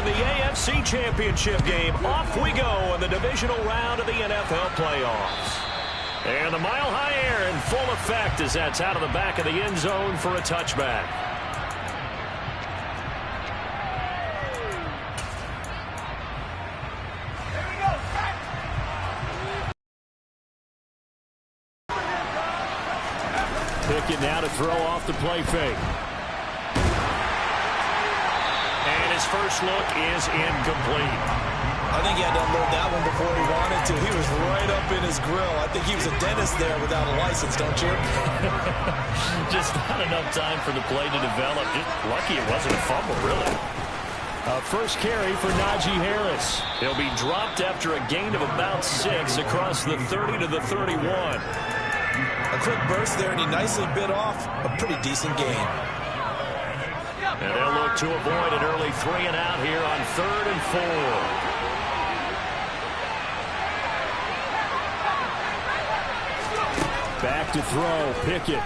in the AFC Championship game. Off we go in the divisional round of the NFL playoffs. And the mile-high air in full effect as that's out of the back of the end zone for a touchback. Pickett now to throw off the play fake. And his first look is incomplete. I think he had to unload that one before he wanted to. He was right up in his grill. I think he was a dentist there without a license, don't you? Just not enough time for the play to develop. Just lucky it wasn't a fumble, really. First carry for Najee Harris. He'll be dropped after a gain of about 6 across the 30 to the 31. A quick burst there, and he nicely bit off a pretty decent gain. And they'll look to avoid an early 3 and out here on 3rd and 4. Back to throw, Pickett.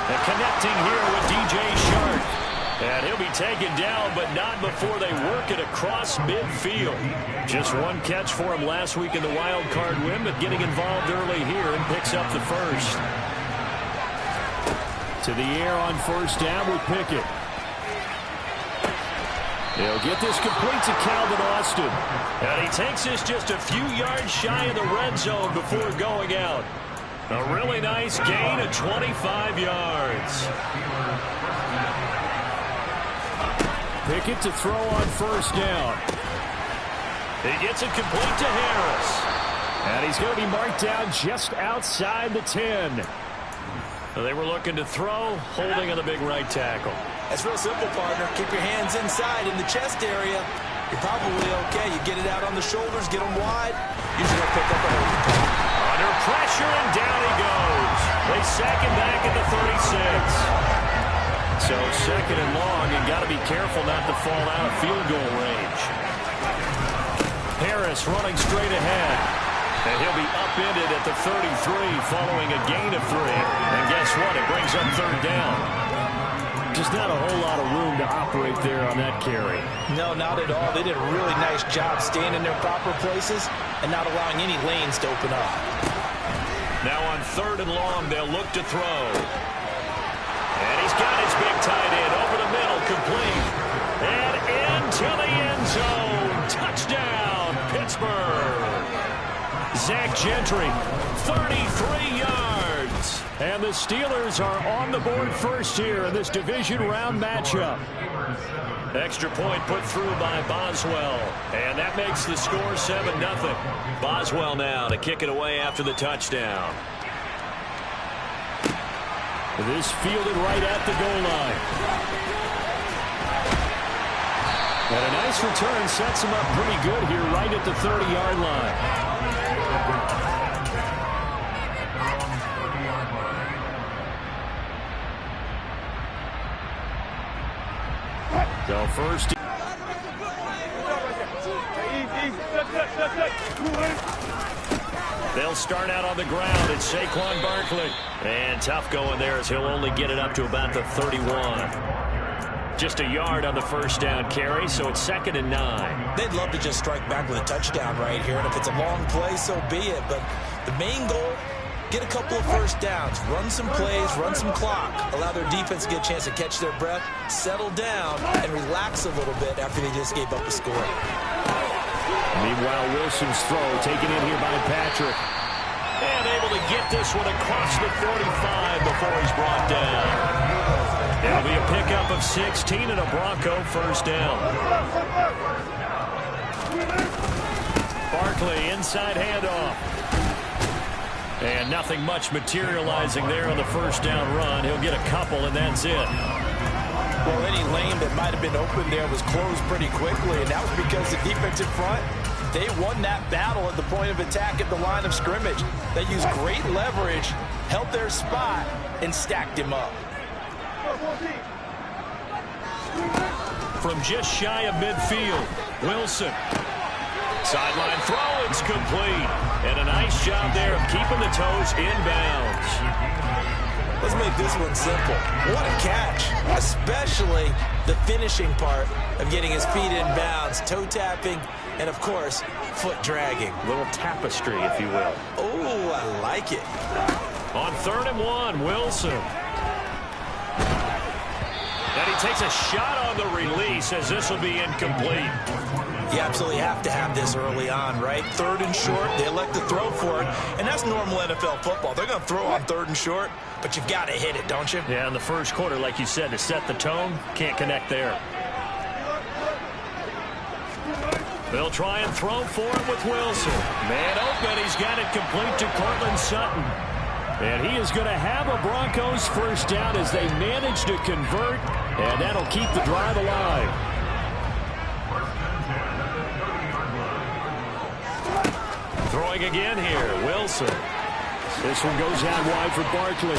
And connecting here with DJ Shark. And he'll be taken down, but not before they work it across midfield. Just one catch for him last week in the wild card win, but getting involved early here and picks up the first. To the air on first down with Pickett. He'll get this complete to Calvin Austin. And he takes this just a few yards shy of the red zone before going out. A really nice gain of 25 yards. Pickett to throw on first down. He gets it complete to Harris. And he's going to be marked down just outside the 10. They were looking to throw, holding on the big right tackle. That's real simple, partner. Keep your hands inside in the chest area. You're probably okay. You get it out on the shoulders, get them wide. Usually they'll pick up a hold. Under pressure, and down he goes. They sack him back at the 36. So second and long, and got to be careful not to fall out of field goal range. Harris running straight ahead. And he'll be upended at the 33 following a gain of 3. And guess what? It brings up 3rd down. Just not a whole lot of room to operate there on that carry. No, not at all. They did a really nice job staying in their proper places and not allowing any lanes to open up. Now on 3rd and long, they'll look to throw. And he's got his big tight end over the middle, complete. And into the end zone. Touchdown, Pittsburgh. Zach Gentry, 33 yards. And the Steelers are on the board first here in this division round matchup. Extra point put through by Boswell. And that makes the score 7-0. Boswell now to kick it away after the touchdown. This fielded right at the goal line. And a nice return sets him up pretty good here right at the 30-yard line. So first. They'll start out on the ground. It's Saquon Barkley. And tough going there as he'll only get it up to about the 31. Just a yard on the first down carry, so it's 2nd and 9. They'd love to just strike back with a touchdown right here, and if it's a long play, so be it. But the main goal, get a couple of first downs, run some plays, run some clock, allow their defense to get a chance to catch their breath, settle down, and relax a little bit after they just gave up a score. Meanwhile, Wilson's throw taken in here by Patrick. And able to get this one across the 45 before he's brought down. It'll be a pickup of 16 and a Bronco first down. Barkley, inside handoff. And nothing much materializing there on the first down run. He'll get a couple, and that's it. Well, any lane that might have been open there was closed pretty quickly, and that was because the defense in front, they won that battle at the point of attack at the line of scrimmage. They used great leverage, held their spot, and stacked him up. From just shy of midfield, Wilson. Sideline throw, it's complete. And a nice job there of keeping the toes inbounds. Let's make this one simple. What a catch, especially the finishing part of getting his feet in bounds, toe tapping, and of course, foot dragging. Little tapestry, if you will. Oh, I like it. On 3rd and 1, Wilson. And he takes a shot on the release as this will be incomplete. You absolutely have to have this early on, right? 3rd and short, they elect to throw for it, and that's normal NFL football. They're going to throw on 3rd and short, but you've got to hit it, don't you? Yeah, in the first quarter, like you said, to set the tone, can't connect there. They'll try and throw for it with Wilson. Man open, he's got it complete to Cortland Sutton. And he is going to have a Broncos first down as they manage to convert, and that'll keep the drive alive. Throwing again here, Wilson. This one goes out wide for Barkley.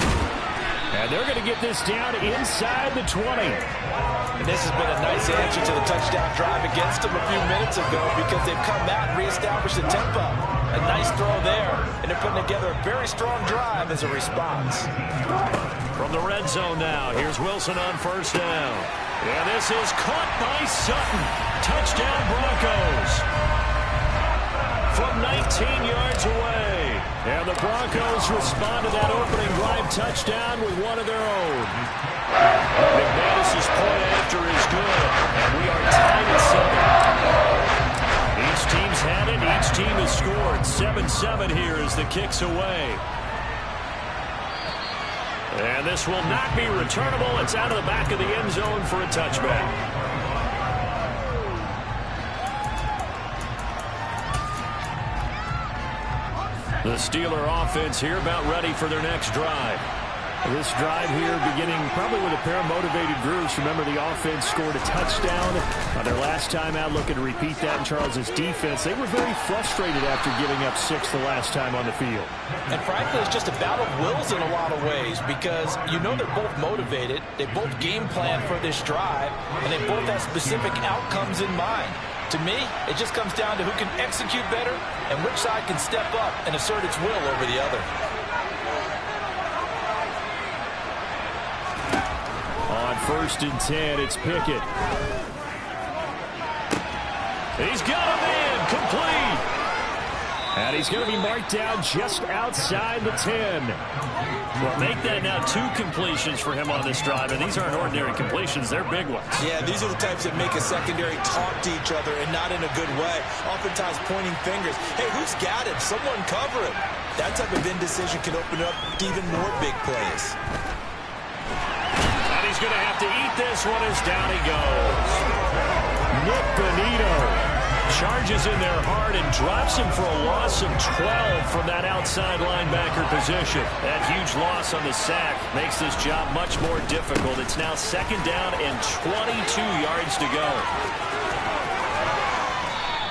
And they're going to get this down inside the 20. And this has been a nice answer to the touchdown drive against them a few minutes ago because they've come out and reestablished the tempo. A nice throw there, and they're putting together a very strong drive as a response. From the red zone now, here's Wilson on first down. And this is caught by Sutton. Touchdown Broncos. From 19 yards away. And the Broncos respond to that opening drive touchdown with one of their own. McManus's point after is good. And we are tied at 7. Each team's had it. Each team has scored. 7-7 here as the kick's away. And this will not be returnable. It's out of the back of the end zone for a touchback. The Steeler offense here about ready for their next drive. This drive here beginning probably with a pair of motivated groups. Remember, the offense scored a touchdown on their last time out. Looking to repeat that in Charles' defense. They were very frustrated after giving up 6 the last time on the field. And frankly, it's just a battle of wills in a lot of ways because you know they're both motivated. They both game plan for this drive, and they both have specific outcomes in mind. To me, it just comes down to who can execute better and which side can step up and assert its will over the other. On 1st and 10, it's Pickett. He's got him in, complete. And he's going to be marked down just outside the 10. Well, make that now 2 completions for him on this drive, and these aren't ordinary completions. They're big ones. Yeah, these are the types that make a secondary talk to each other and not in a good way. Oftentimes pointing fingers. Hey, who's got him? Someone cover him. That type of indecision can open up even more big plays. And he's going to have to eat this one as down he goes. Nick Bonito charges in there hard and drops him for a loss of 12 from that outside linebacker position. That huge loss on the sack makes this job much more difficult. It's now 2nd down and 22 yards to go.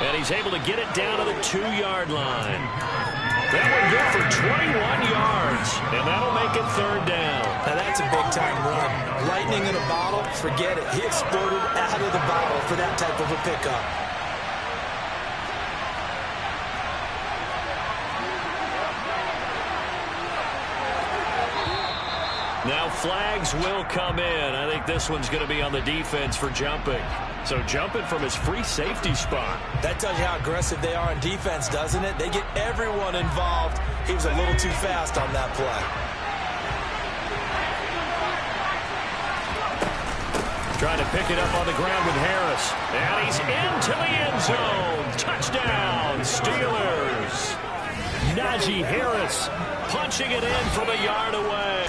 And he's able to get it down to the 2-yard line. That one good for 21 yards, and that'll make it 3rd down. Now that's a big-time run. Lightning in a bottle, forget it. He exploded out of the bottle for that type of a pickup. Now flags will come in. I think this one's going to be on the defense for jumping. So jumping from his free safety spot. That tells you how aggressive they are on defense, doesn't it? They get everyone involved. He was a little too fast on that play. Trying to pick it up on the ground with Harris. And he's into the end zone. Touchdown, Steelers. Najee Harris punching it in from a yard away.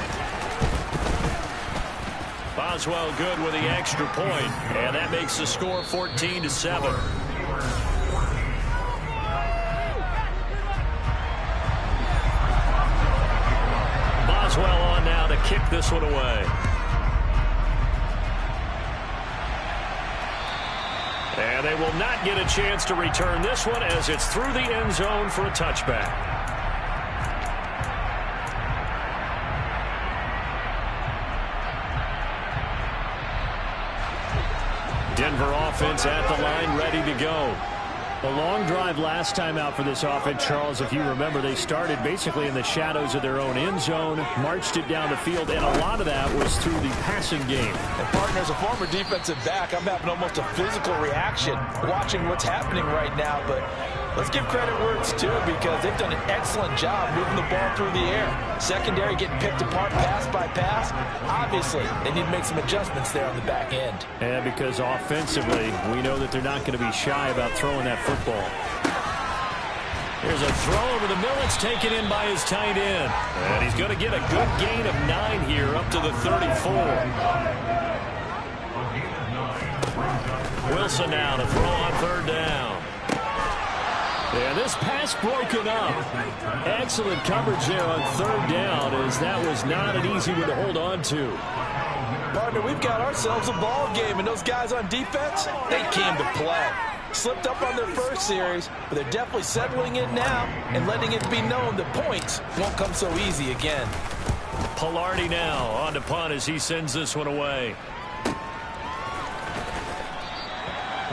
Boswell good with the extra point, and that makes the score 14-7. Boswell on now to kick this one away. And they will not get a chance to return this one as it's through the end zone for a touchback. Denver offense at the line, ready to go. A long drive last time out for this offense, Charles. If you remember, they started basically in the shadows of their own end zone, marched it down the field, and a lot of that was through the passing game. And partner, as a former defensive back, I'm having almost a physical reaction watching what's happening right now. But let's give credit where it's due, because they've done an excellent job moving the ball through the air. Secondary getting picked apart pass by pass. Obviously, they need to make some adjustments there on the back end. And because offensively, we know that they're not going to be shy about throwing that football. Here's a throw over the middle. It's taken in by his tight end. And he's going to get a good gain of 9 here up to the 34. Wilson now to throw on 3rd down. Yeah, this pass broken up. Excellent coverage there on 3rd down, as that was not an easy one to hold on to. Partner, we've got ourselves a ball game, and those guys on defense, they came to play. Slipped up on their first series, but they're definitely settling in now and letting it be known that points won't come so easy again. Pilardi now on to punt as he sends this one away.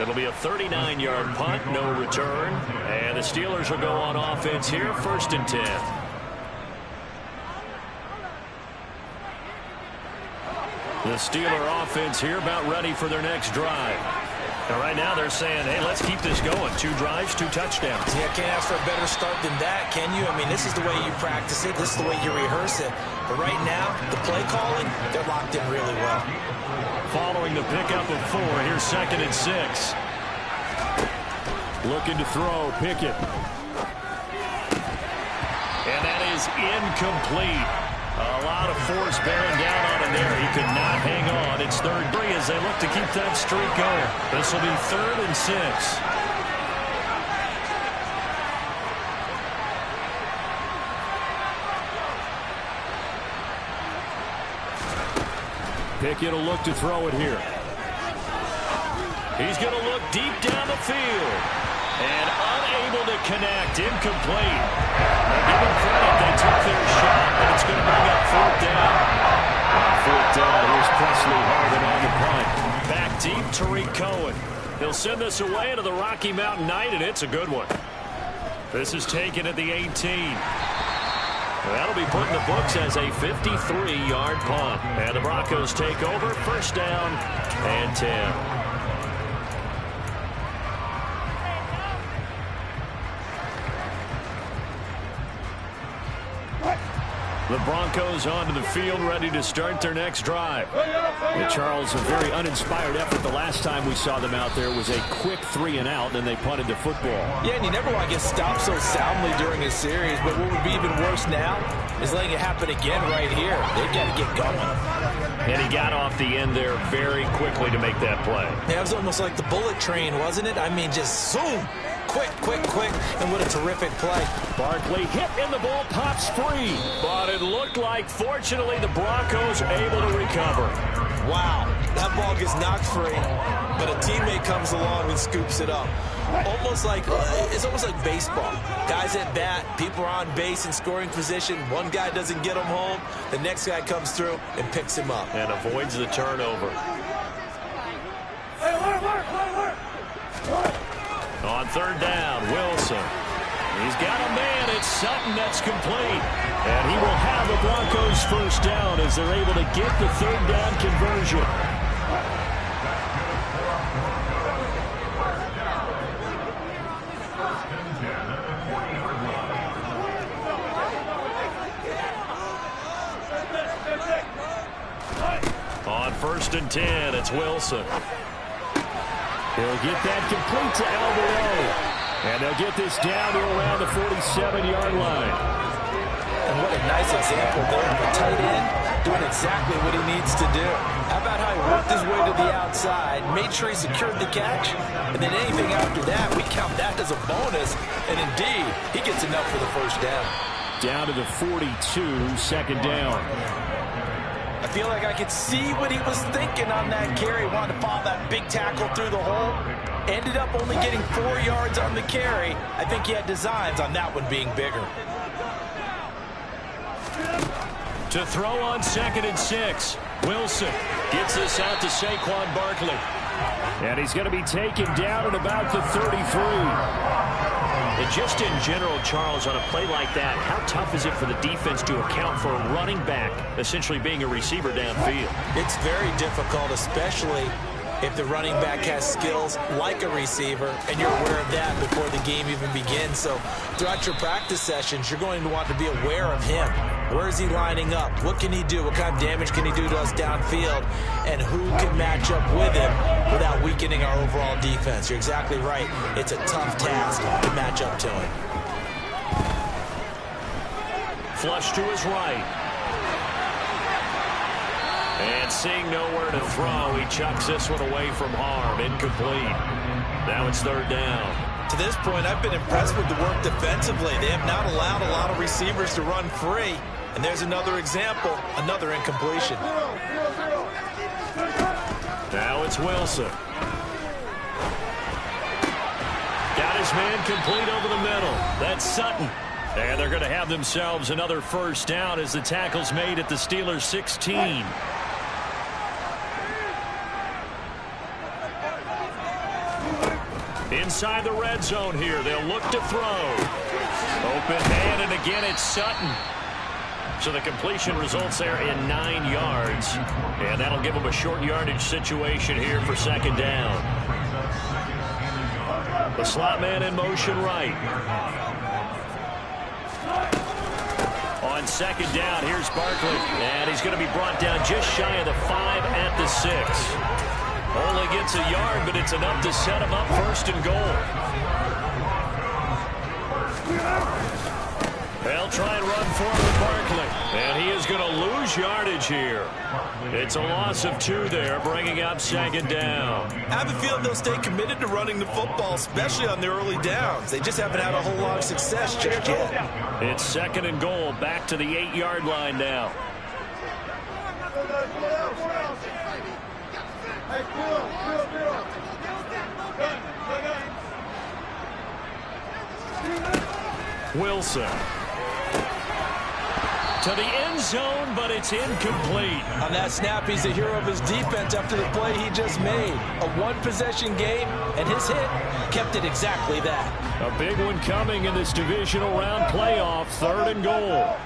It'll be a 39-yard punt, no return. And the Steelers will go on offense here, 1st and 10. The Steeler offense here about ready for their next drive. And right now they're saying, hey, let's keep this going. 2 drives, 2 touchdowns. Yeah, can't ask for a better start than that, can you? I mean, this is the way you practice it. This is the way you rehearse it. But right now, the play calling, they're locked in really well. Following the pickup of 4, here's 2nd and 6. Looking to throw, Pickett. And that is incomplete. A lot of force bearing down on him there. He could not hang on. It's 3rd and 3 as they look to keep that streak going. This will be 3rd and 6. Pickett will look to throw it here. He's going to look deep down the field. And unable to connect. Incomplete. Now give them credit. They took their shot, but it's going to bring up 4th down. 4th down. Here's Presley Harvin on the punt. Back deep, Tariq Cohen. He'll send this away into the Rocky Mountain Night, and it's a good one. This is taken at the 18. That'll be put in the books as a 53-yard punt. And the Broncos take over, 1st down and 10. The Broncos onto the field, ready to start their next drive. And Charles, a very uninspired effort the last time we saw them out there was a quick 3-and-out, and they punted the football. Yeah, and you never want to get stopped so soundly during a series, but what would be even worse now is letting it happen again right here. They've got to get going. And he got off the end there very quickly to make that play. Yeah, it was almost like the bullet train, wasn't it? I mean, just zoom. Quick, quick, quick, and what a terrific play. Barkley hit and the ball pops free. But it looked like, fortunately, the Broncos able to recover. Wow, that ball gets knocked free, but a teammate comes along and scoops it up. It's almost like baseball. Guys at bat, people are on base in scoring position. One guy doesn't get him home. The next guy comes through and picks him up. And avoids the turnover. On 3rd down, Wilson. He's got a man. It's Sutton that's complete. And he will have the Broncos 1st down as they're able to get the 3rd down conversion. On 1st and 10, it's Wilson. He'll get that complete to Alvarado. And they'll get this down to around the 47-yard line. And what a nice example there of a tight end doing exactly what he needs to do. How about how he worked his way to the outside, made sure he secured the catch, and then anything after that, we count that as a bonus. And indeed, he gets enough for the 1st down. Down to the 42, 2nd down. I feel like I could see what he was thinking on that carry. Wanted to follow that big tackle through the hole. Ended up only getting 4 yards on the carry. I think he had designs on that one being bigger. To throw on 2nd and 6. Wilson gets this out to Saquon Barkley. And he's going to be taken down at about the 33. And just in general, Charles, on a play like that, how tough is it for the defense to account for a running back essentially being a receiver downfield? It's very difficult, especially if the running back has skills like a receiver, and you're aware of that before the game even begins. So throughout your practice sessions, you're going to want to be aware of him. Where is he lining up? What can he do? What kind of damage can he do to us downfield? And who can match up with him without weakening our overall defense? You're exactly right. It's a tough task to match up to him. Flush to his right. And seeing nowhere to throw, he chucks this one away from harm. Incomplete. Now it's third down. To this point, I've been impressed with the work defensively. They have not allowed a lot of receivers to run free. And there's another example, another incompletion. Now it's Wilson. Got his man complete over the middle. That's Sutton. And they're going to have themselves another first down as the tackle's made at the Steelers' 16. Inside the red zone here, they'll look to throw. Open man, and again it's Sutton. So the completion results there in 9 yards. And that'll give them a short yardage situation here for second down. The slot man in motion right. On second down, here's Barkley. And he's going to be brought down just shy of the 5 at the 6. Only gets a yard, but it's enough to set him up first and goal. They'll try and run forward Barkley. And he is going to lose yardage here. It's a loss of 2 there, bringing up second down. I have a feeling they'll stay committed to running the football, especially on the early downs. They just haven't had a whole lot of success just yet. It's second and goal, back to the 8-yard line now. Wilson. To the end zone, but it's incomplete. On that snap, he's the hero of his defense after the play he just made. A one-possession game, and his hit kept it exactly that. A big one coming in this divisional round playoff, third and goal.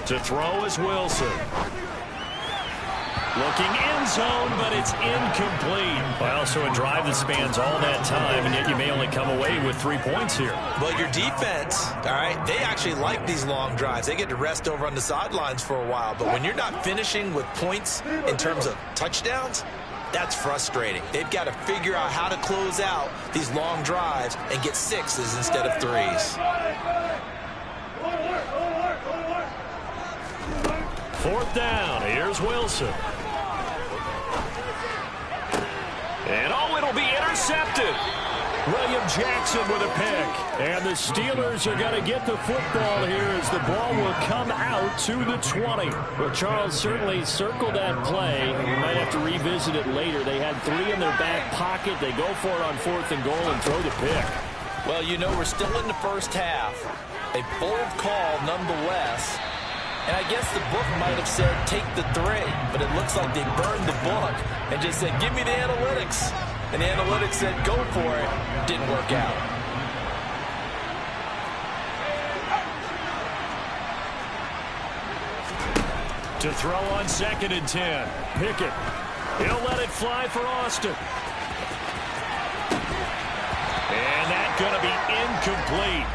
To throw is Wilson. Looking end zone, but it's incomplete. Well, so a drive that spans all that time, and yet you may only come away with 3 points here. Well, your defense, all right, they actually like these long drives. They get to rest over on the sidelines for a while. But when you're not finishing with points in terms of touchdowns, that's frustrating. They've got to figure out how to close out these long drives and get 6s instead of 3s. Fourth down. Here's Wilson. And it'll be intercepted. William Jackson with a pick. And the Steelers are going to get the football here as the ball will come out to the 20. Well, Charles, certainly circled that play. We might have to revisit it later. They had 3 in their back pocket. They go for it on fourth and goal and throw the pick. Well, you know, we're still in the first half. A bold call nonetheless. And I guess the book might have said take the 3, but it looks like they burned the book and just said give me the analytics. And the analytics said go for it. Didn't work out. To throw on second and 10. Pickett. He'll let it fly for Austin. And that's going to be incomplete.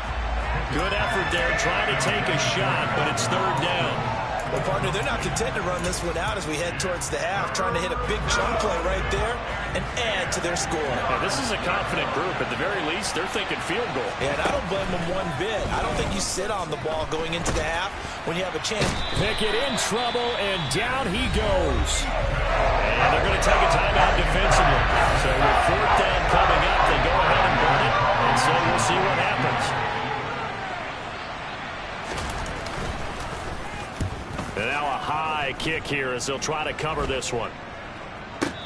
Good effort there, trying to take a shot, but it's third down. Well, partner, they're not content to run this one out as we head towards the half, trying to hit a big chunk play right there and add to their score. Yeah, this is a confident group. At the very least, they're thinking field goal. Yeah, and I don't blame them one bit. I don't think you sit on the ball going into the half when you have a chance. Pickett in trouble, and down he goes. And they're going to take a timeout defensively. So with fourth down coming up, they go ahead and burn it, and so we'll see what happens. And now a high kick here as they'll try to cover this one.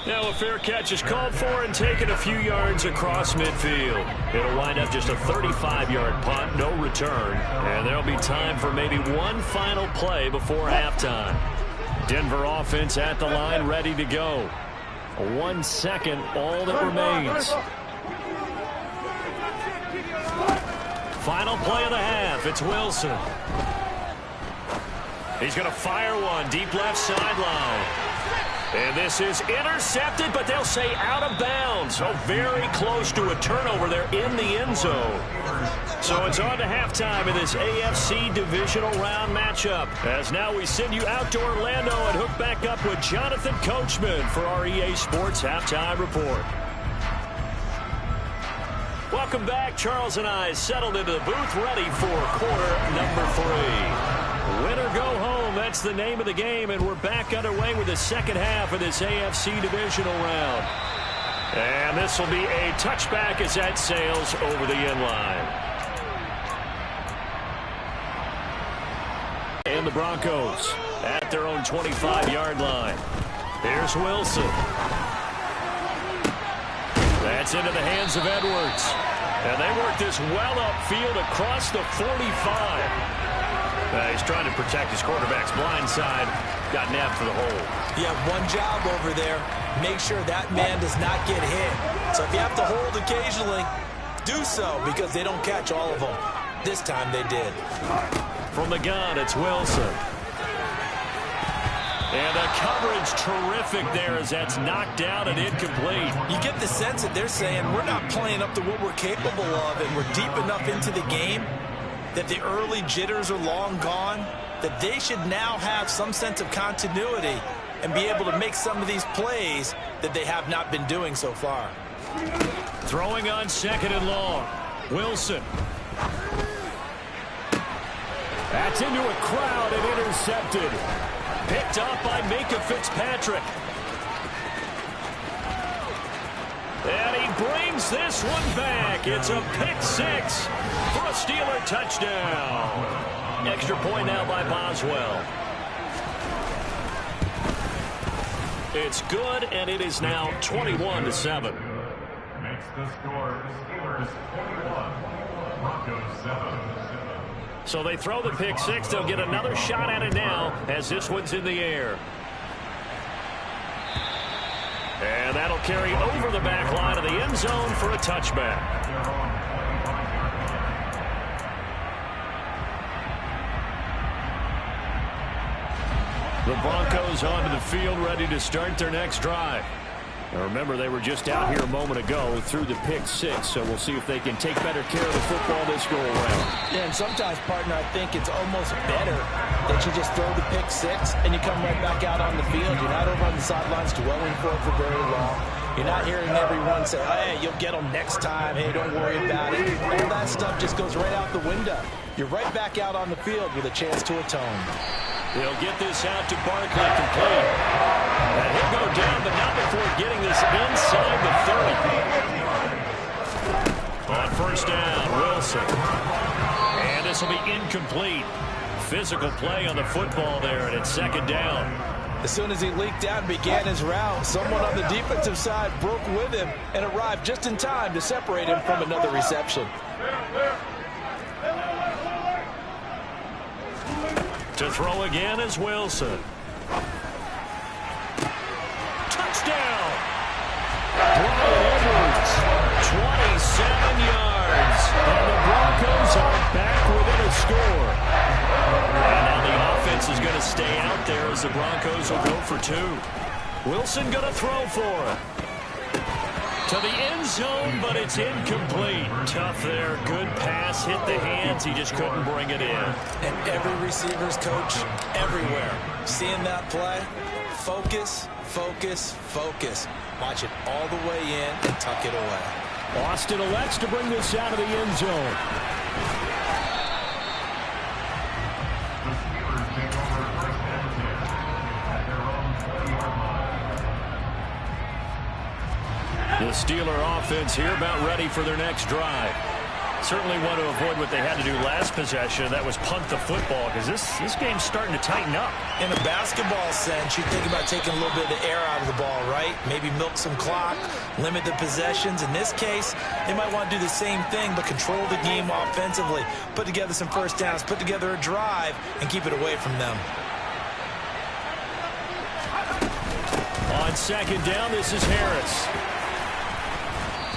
Now a fair catch is called for and taken a few yards across midfield. It'll wind up just a 35-yard punt, no return. And there'll be time for maybe one final play before halftime. Denver offense at the line, ready to go. 1 second, all that remains. Final play of the half. It's Wilson. He's going to fire one deep left sideline. And this is intercepted, but they'll say out of bounds. So very close to a turnover there in the end zone. So it's on to halftime in this AFC Divisional Round matchup. As now we send you out to Orlando and hook back up with Jonathan Coachman for our EA Sports Halftime Report. Welcome back. Charles and I settled into the booth ready for quarter number 3. Win or go home, that's the name of the game, and we're back underway with the second half of this AFC Divisional Round. And this will be a touchback as that sails over the end line. And the Broncos at their own 25-yard line. Here's Wilson. That's into the hands of Edwards. And they work this well upfield across the 45. He's trying to protect his quarterback's blind side. Got nabbed for the hole. You have one job over there. Make sure that man does not get hit. So if you have to hold occasionally, do so because they don't catch all of them. This time they did. From the gun, it's Wilson. And the coverage terrific there as that's knocked down and incomplete. You get the sense that they're saying we're not playing up to what we're capable of, and we're deep enough into the game that the early jitters are long gone, that they should now have some sense of continuity and be able to make some of these plays that they have not been doing so far. Throwing on 2nd and long. Wilson. That's into a crowd and intercepted. Picked up by Minka Fitzpatrick. And he brings this one back. It's a pick 6 for a Steeler touchdown. Extra point now by Boswell. It's good, and it is now 21-7. Makes the score the Steelers 21, Broncos 7. So they throw the pick 6. They'll get another shot at it now as this one's in the air. And that'll carry over the back line of the end zone for a touchback. The Broncos onto the field ready to start their next drive. Now remember, they were just out here a moment ago through the pick 6, so we'll see if they can take better care of the football this go around. Yeah, and sometimes, partner, I think it's almost better that you just throw the pick 6 and you come right back out on the field. You're not over on the sidelines dwelling for it for very long. You're not hearing everyone say, hey, you'll get them next time. Hey, don't worry about it. All that stuff just goes right out the window. You're right back out on the field with a chance to atone. He'll get this out to Barkley complete. And he'll go down, but not before getting this inside the 30. On first down, Wilson. And this will be incomplete. Physical play on the football there, and it's 2nd down. As soon as he leaked out and began his route, someone on the defensive side broke with him and arrived just in time to separate him from another reception. To throw again is Wilson. Touchdown! Brian Edwards, 27 yards. And the Broncos are back within a score. And now the offense is going to stay out there as the Broncos will go for 2. Wilson going to throw for it. To the end zone, but it's incomplete. Tough there. Good pass. Hit the hands. He just couldn't bring it in. And every receiver's coach everywhere. Seeing that play, focus, focus, focus. Watch it all the way in and tuck it away. Austin elects to bring this out of the end zone. The Steelers take over first and 10 at their own 20-yard line. The Steeler offense here about ready for their next drive. Certainly want to avoid what they had to do last possession. That was punt the football, because this game's starting to tighten up. In a basketball sense, you think about taking a little bit of the air out of the ball, right? Maybe milk some clock, limit the possessions. In this case, they might want to do the same thing, but control the game offensively. Put together some first downs, put together a drive, and keep it away from them. On on second down, this is Harris.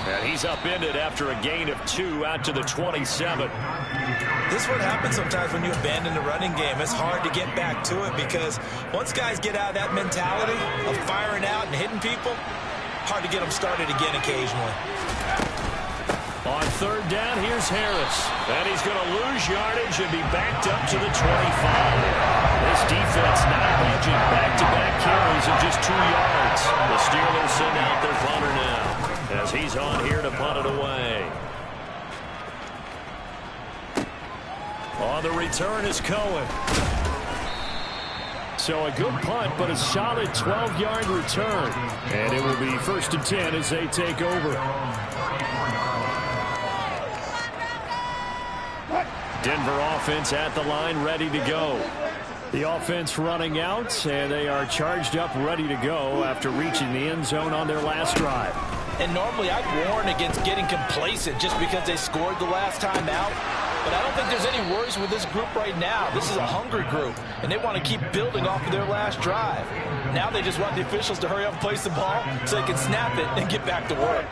And he's upended after a gain of 2 out to the 27. This is what happens sometimes when you abandon the running game. It's hard to get back to it because once guys get out of that mentality of firing out and hitting people, hard to get them started again occasionally. On third down, here's Harris. And he's going to lose yardage and be backed up to the 25. This defense not budging. Back-to-back carries of just 2 yards. The Steelers send out their punter now as he's on here to punt it away. On the return is Cohen. So a good punt, but a solid 12-yard return. And it will be 1st and 10 as they take over. Denver offense at the line, ready to go. The offense running out, and they are charged up, ready to go after reaching the end zone on their last drive. And normally I'd warn against getting complacent just because they scored the last time out. But I don't think there's any worries with this group right now. This is a hungry group, and they want to keep building off of their last drive. Now they just want the officials to hurry up and place the ball so they can snap it and get back to work.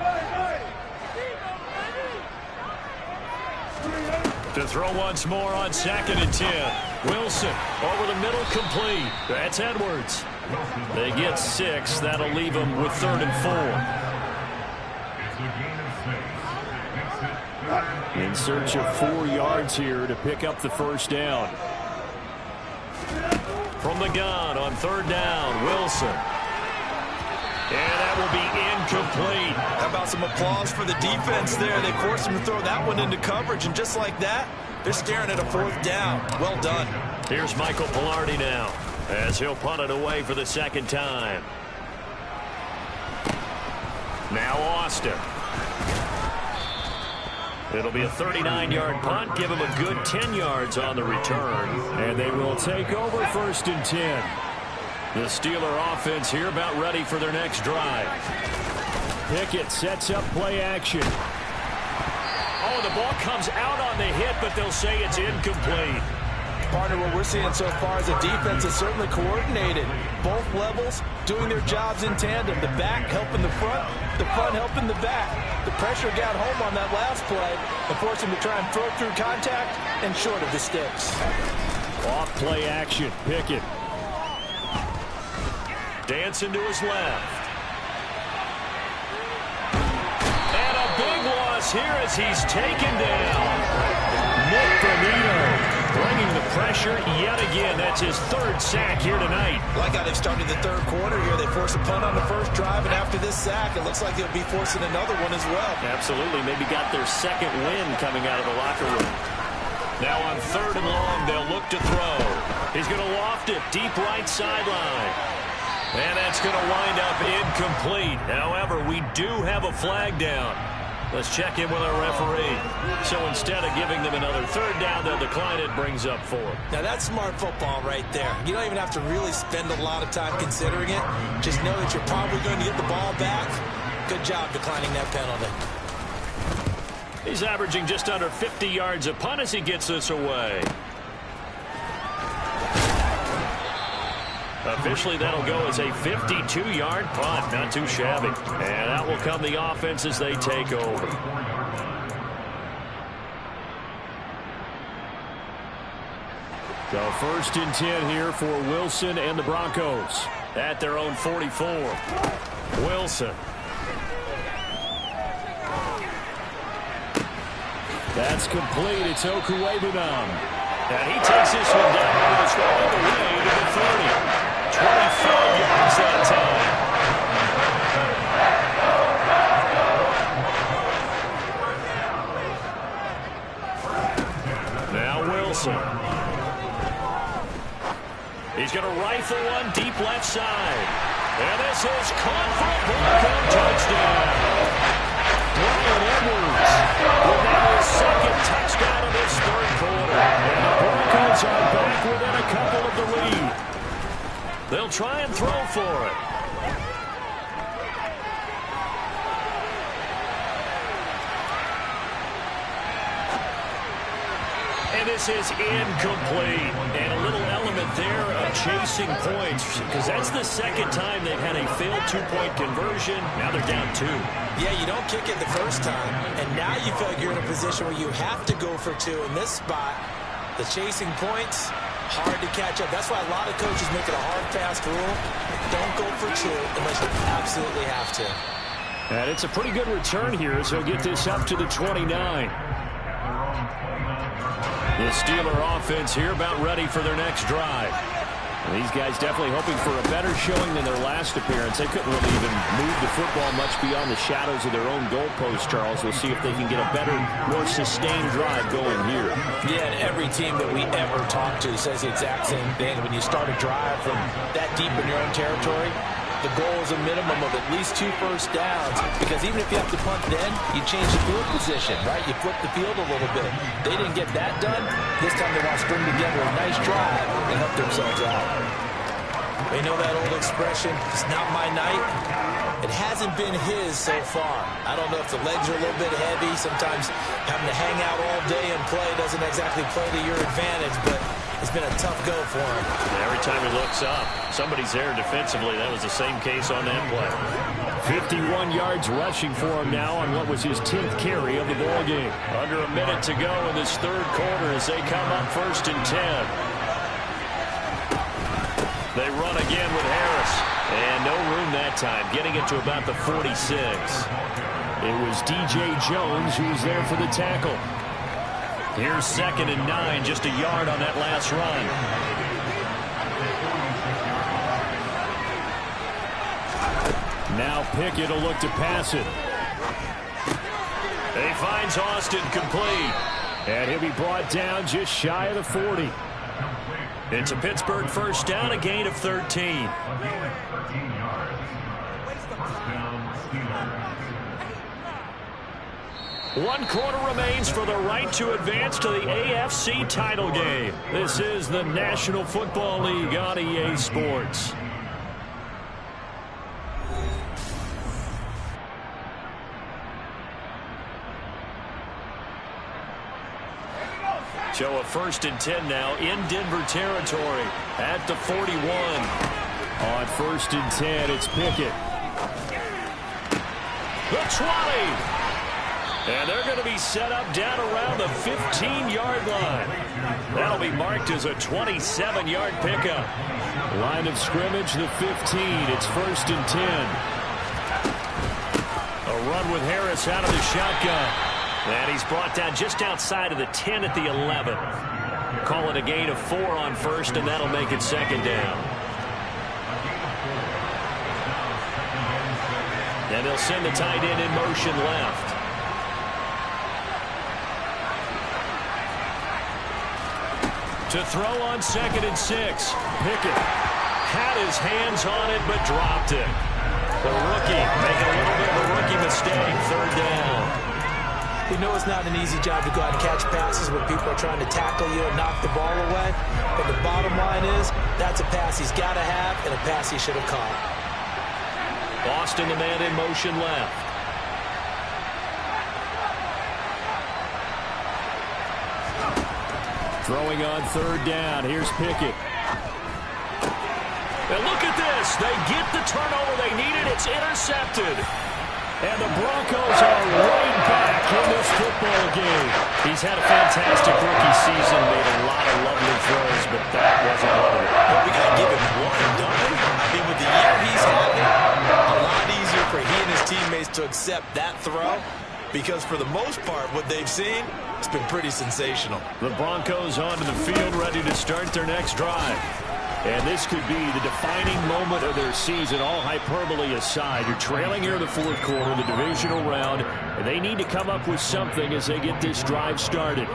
To throw once more on 2nd and 10. Wilson over the middle, complete. That's Edwards. They get 6. That'll leave them with 3rd and 4. In search of 4 yards here to pick up the first down. From the gun on 3rd down, Wilson. And that will be incomplete. How about some applause for the defense there? They forced him to throw that one into coverage, and just like that, they're staring at a 4th down. Well done. Here's Michael Pilardi now as he'll punt it away for the 2nd time. Now Austin. It'll be a 39-yard punt. Give him a good 10 yards on the return. And they will take over 1st and 10. The Steeler offense here about ready for their next drive. Pickett sets up play action. Oh, the ball comes out on the hit, but they'll say it's incomplete. Partner, what we're seeing so far is the defense is certainly coordinated. Both levels doing their jobs in tandem. The back helping the front helping the back. The pressure got home on that last play and forced him to try and throw through contact and short of the sticks. Off play action, Pickett. Dancing to his left. And a big loss here as he's taken down. Nick Bonito bringing the pressure yet again. That's his 3rd sack here tonight. Like how they've started the 3rd quarter here. They forced a punt on the first drive, and after this sack, it looks like they'll be forcing another one as well. Absolutely. Maybe got their 2nd win coming out of the locker room. Now on 3rd and long, they'll look to throw. He's going to loft it deep right sideline. And that's going to wind up incomplete. However, we do have a flag down. Let's check in with our referee. So instead of giving them another 3rd down, they'll decline it, brings up 4. Now that's smart football right there. You don't even have to really spend a lot of time considering it. Just know that you're probably going to get the ball back. Good job declining that penalty. He's averaging just under 50 yards a punt as he gets this away. Officially, that'll go as a 52-yard punt. Not too shabby. And out will come the offense as they take over. So 1st and 10 here for Wilson and the Broncos. At their own 44. Wilson. That's complete. It's Okuwebunam. And he takes this one down. It's all the way to the 30. 25 yards that time. Now Wilson. He's going to rifle one deep left side. And this is caught for a Bronco touchdown. Bryan Edwards with now his 2nd touchdown of this 3rd quarter. And the Broncos are back within a couple of the lead. They'll try and throw for it. And this is incomplete. And a little element there of chasing points, because that's the second time they've had a failed two-point conversion. Now they're down 2. Yeah, you don't kick it the first time, and now you feel like you're in a position where you have to go for 2 in this spot. The chasing points, hard to catch up. That's why a lot of coaches make it a hard, fast rule. Don't go for 2 unless you absolutely have to. And it's a pretty good return here as he'll get this up to the 29. The Steeler offense here about ready for their next drive. These guys definitely hoping for a better showing than their last appearance. They couldn't really even move the football much beyond the shadows of their own goalpost, Charles. We'll see if they can get a better, more sustained drive going here. Yeah, and every team that we ever talk to says the exact same thing. When you start a drive from that deep in your own territory, the goal is a minimum of at least 2 first downs, because even if you have to punt then, you change the field position, right? You flip the field a little bit. They didn't get that done. This time they want to string together a nice drive and help themselves out. They know that old expression, it's not my night. It hasn't been his so far. I don't know if the legs are a little bit heavy. Sometimes having to hang out all day and play doesn't exactly play to your advantage, but it's been a tough go for him. Every time he looks up, somebody's there defensively. That was the same case on that play. 51 yards rushing for him now on what was his 10th carry of the ball game. Under a minute to go in this third quarter as they come up 1st and 10. They run again with Harris. And no room that time, getting it to about the 46. It was DJ Jones who was there for the tackle. Here's 2nd and 9, just a yard on that last run. Now Pickett will look to pass it. He finds Austin complete. And he'll be brought down just shy of the 40. It's a Pittsburgh first down, a gain of 13. 1 quarter remains for the right to advance to the AFC title game. This is the National Football League on EA Sports. So a 1st and 10 now in Denver territory at the 41. On 1st and 10, it's Pickett. The 20. And they're going to be set up down around the 15-yard line. That'll be marked as a 27-yard pickup. Line of scrimmage, the 15. It's 1st and 10. A run with Harris out of the shotgun. And he's brought down just outside of the 10 at the 11. Call it a gain of 4 on 1st, and that'll make it 2nd down. And they'll send the tight end in motion left. To throw on 2nd and 6. Pickett had his hands on it, but dropped it. The rookie making a little bit of a rookie mistake. 3rd down. We know it's not an easy job to go out and catch passes when people are trying to tackle you and knock the ball away. But the bottom line is, that's a pass he's got to have and a pass he should have caught. Austin, the man in motion left. throwing on 3rd down. Here's Pickett. And look at this. They get the turnover they needed. It's intercepted. And the Broncos are right back in this football game. He's had a fantastic rookie season, made a lot of lovely throws, but that wasn't one of it. Well, we got to give him one, don't we? I mean, with the year he's having, a lot easier for he and his teammates to accept that throw, because for the most part, what they've seen, it's been pretty sensational. The Broncos onto the field, ready to start their next drive. And this could be the defining moment of their season, all hyperbole aside. You're trailing here in the 4th quarter, the divisional round, and they need to come up with something as they get this drive started.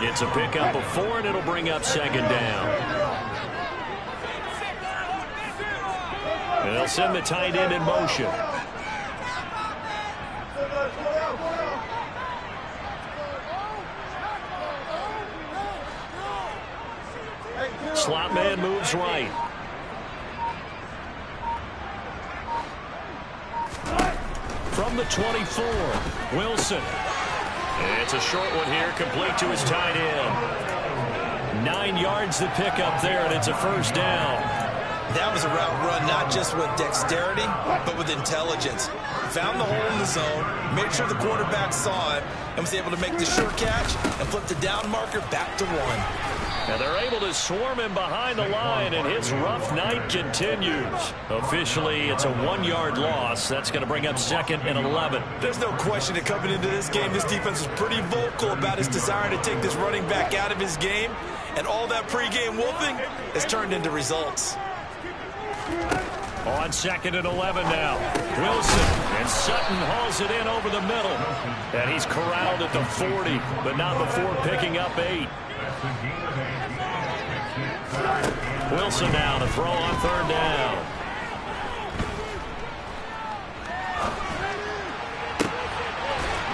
It's a pickup of 4, and it'll bring up 2nd down. And they'll send the tight end in motion. Slot man moves right. From the 24, Wilson. It's a short one here, complete to his tight end. 9 yards to pick up there, and it's a first down. That was a route run not just with dexterity, but with intelligence. Found the hole in the zone, made sure the quarterback saw it, and was able to make the short catch and flip the down marker back to 1. And they're able to swarm him behind the line, and his rough night continues. Officially, it's a 1-yard loss. That's going to bring up 2nd and 11. There's no question that coming into this game, this defense was pretty vocal about his desire to take this running back out of his game, and all that pregame whooping has turned into results. On 2nd and 11 now. Wilson, and Sutton hauls it in over the middle. And he's corralled at the 40, but not before picking up 8. Wilson now to throw on 3rd down.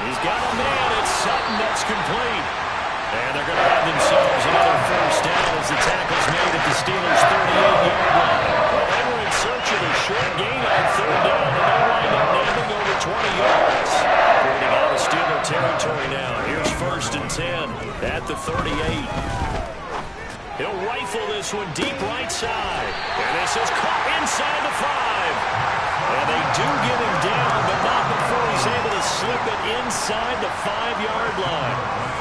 He's got a man. It's Sutton. That's complete. And they're going to have themselves another first down as the tackle's made at the Steelers' 38-yard line. Well, they were in search of a short gain on 3rd down, and they wind up nailing over 20 yards. Getting out of Steeler territory now. Here's 1st and 10 at the 38. He'll rifle this one deep right side. And this is caught inside the 5. And they do get him down, but not before he's able to slip it inside the 5-yard line.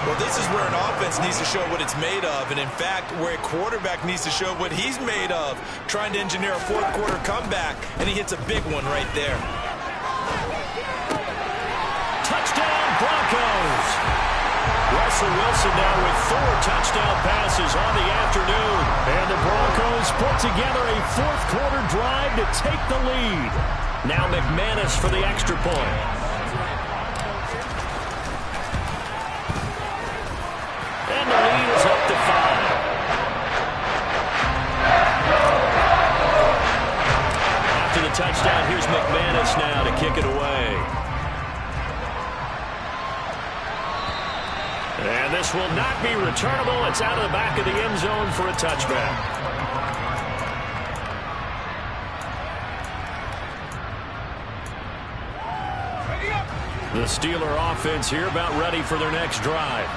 Well, this is where an offense needs to show what it's made of, and in fact, where a quarterback needs to show what he's made of, trying to engineer a 4th-quarter comeback, and he hits a big one right there. Touchdown, Broncos! Russell Wilson now with 4 touchdown passes on the afternoon. And the Broncos put together a 4th-quarter drive to take the lead. Now McManus for the extra point. And the lead is up to 5. After the touchdown, here's McManus now to kick it away. And this will not be returnable. It's out of the back of the end zone for a touchback. The Steeler offense here about ready for their next drive.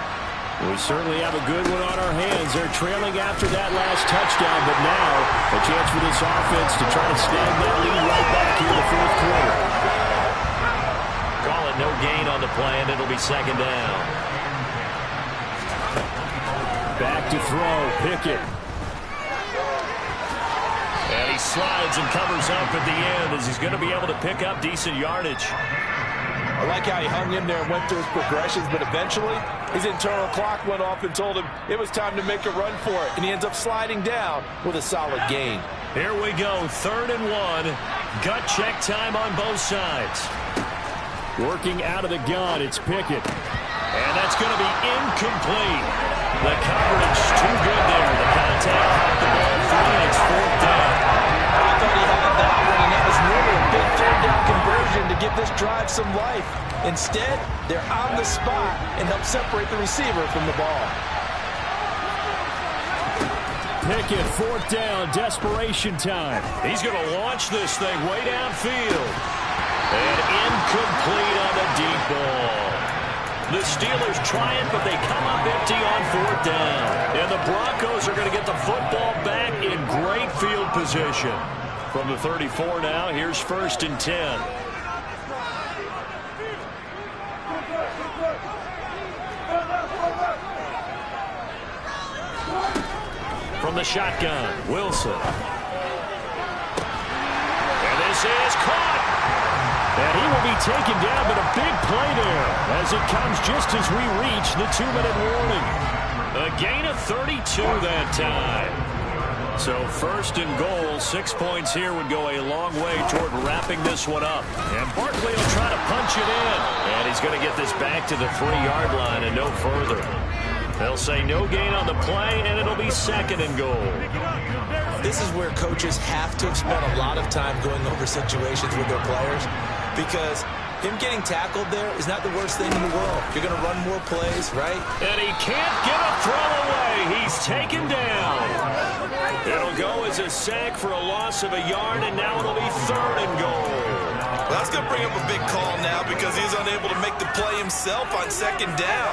We certainly have a good one on our hands. They're trailing after that last touchdown, but now a chance for this offense to try to snag that lead right back here in the 4th quarter. Call it no gain on the play, and it'll be 2nd down. Back to throw, Pickett. And he slides and covers up at the end as he's going to be able to pick up decent yardage. I like how he hung in there and went through his progressions, but eventually his internal clock went off and told him it was time to make a run for it, and he ends up sliding down with a solid gain. Here we go, 3rd and 1. Gut check time on both sides. Working out of the gun, it's Pickett. And that's going to be incomplete. The coverage too good there. The contact caught the ball free, and it's 4th down. I thought he had that one, and that was really a big 3rd down conversion to give this drive some life. Instead, they're on the spot and help separate the receiver from the ball. Pickett, 4th down, desperation time. He's going to launch this thing way downfield. And incomplete on the deep ball. The Steelers try it, but they come up empty on 4th down. And the Broncos are going to get the football back in great field position. From the 34 now, here's 1st and 10. From the shotgun, Wilson. And this is caught. And he will be taken down, but a big play there as it comes just as we reach the 2-minute warning. A gain of 32 that time. So 1st and goal, 6 points here would go a long way toward wrapping this one up. And Barkley will try to punch it in. And he's going to get this back to the 3-yard line and no further. They'll say no gain on the play, and it'll be 2nd and goal. This is where coaches have to have spent a lot of time going over situations with their players, because him getting tackled there is not the worst thing in the world. You're going to run more plays, right? And he can't get a throw away. He's taken down. It'll go as a sack for a loss of a yard, and now it'll be 3rd and goal. Well, That's going to bring up a big call now because he's unable to make the play himself on second down.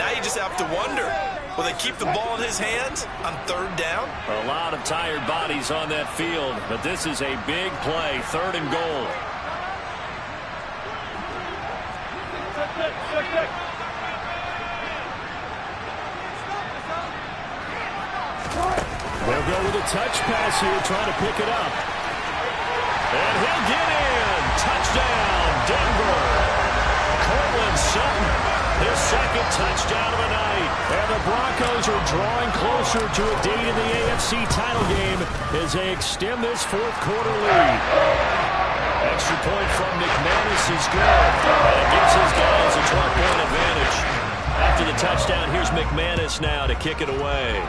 Now you just have to wonder, will they keep the ball in his hands on third down? A lot of tired bodies on that field, but this is a big play, 3rd and goal. They'll go with a touch pass here, trying to pick it up. And he'll get in. Touchdown, Denver. Cortland Sutton, his 2nd touchdown of the night. And the Broncos are drawing closer to a date in the AFC title game as they extend this 4th quarter lead. Extra point from McManus is good. And it gives his guys a 12-point advantage. After the touchdown, here's McManus now to kick it away.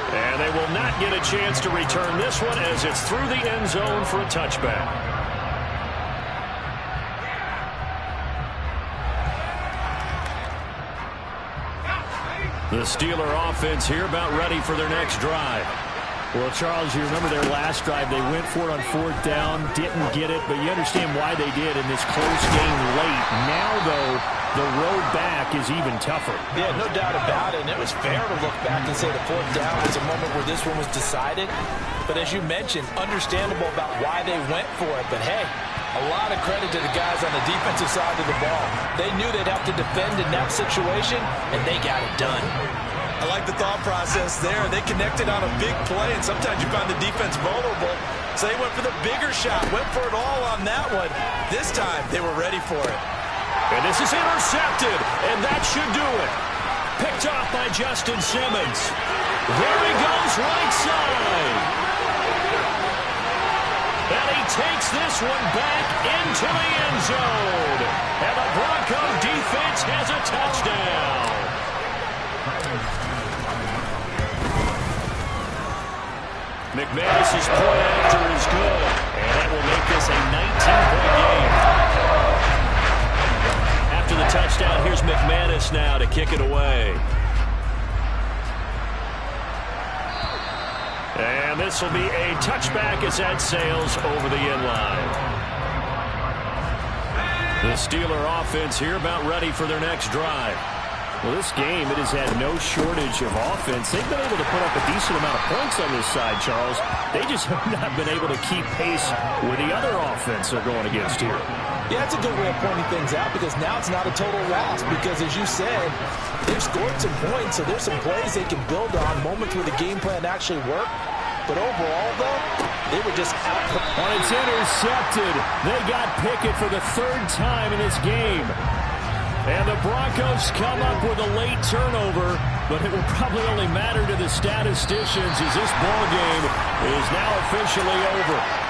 And they will not get a chance to return this one as it's through the end zone for a touchback. The Steeler offense here about ready for their next drive. Well, Charles, you remember their last drive. They went for it on 4th down, didn't get it, but you understand why they did in this close game late. Now, though, the road back is even tougher. Yeah, no doubt about it, and it was fair to look back and say the 4th down was a moment where this one was decided. But as you mentioned, understandable about why they went for it. But, hey, a lot of credit to the guys on the defensive side of the ball. They knew they'd have to defend in that situation, and they got it done. I like the thought process there. They connected on a big play, and sometimes you find the defense vulnerable. So they went for the bigger shot, went for it all on that one. This time, they were ready for it. And this is intercepted, and that should do it. Picked off by Justin Simmons. There he goes, right side. And he takes this one back into the end zone. And the Bronco defense has a touchdown. McManus's point after is good, and that will make this a 19-point game. After the touchdown, here's McManus now to kick it away. And this will be a touchback as that sails over the end line. The Steeler offense here about ready for their next drive. Well, this game, it has had no shortage of offense. They've been able to put up a decent amount of points on this side, Charles. They just have not been able to keep pace with the other offense they're going against here. Yeah, that's a good way of pointing things out because now it's not a total loss because, as you said, they've scored some points, so there's some plays they can build on, moments where the game plan actually worked. But overall, though, they were just out. And it's intercepted. They got Pickett for the 3rd time in this game. And the Broncos come up with a late turnover, but it will probably only matter to the statisticians as this ball game is now officially over.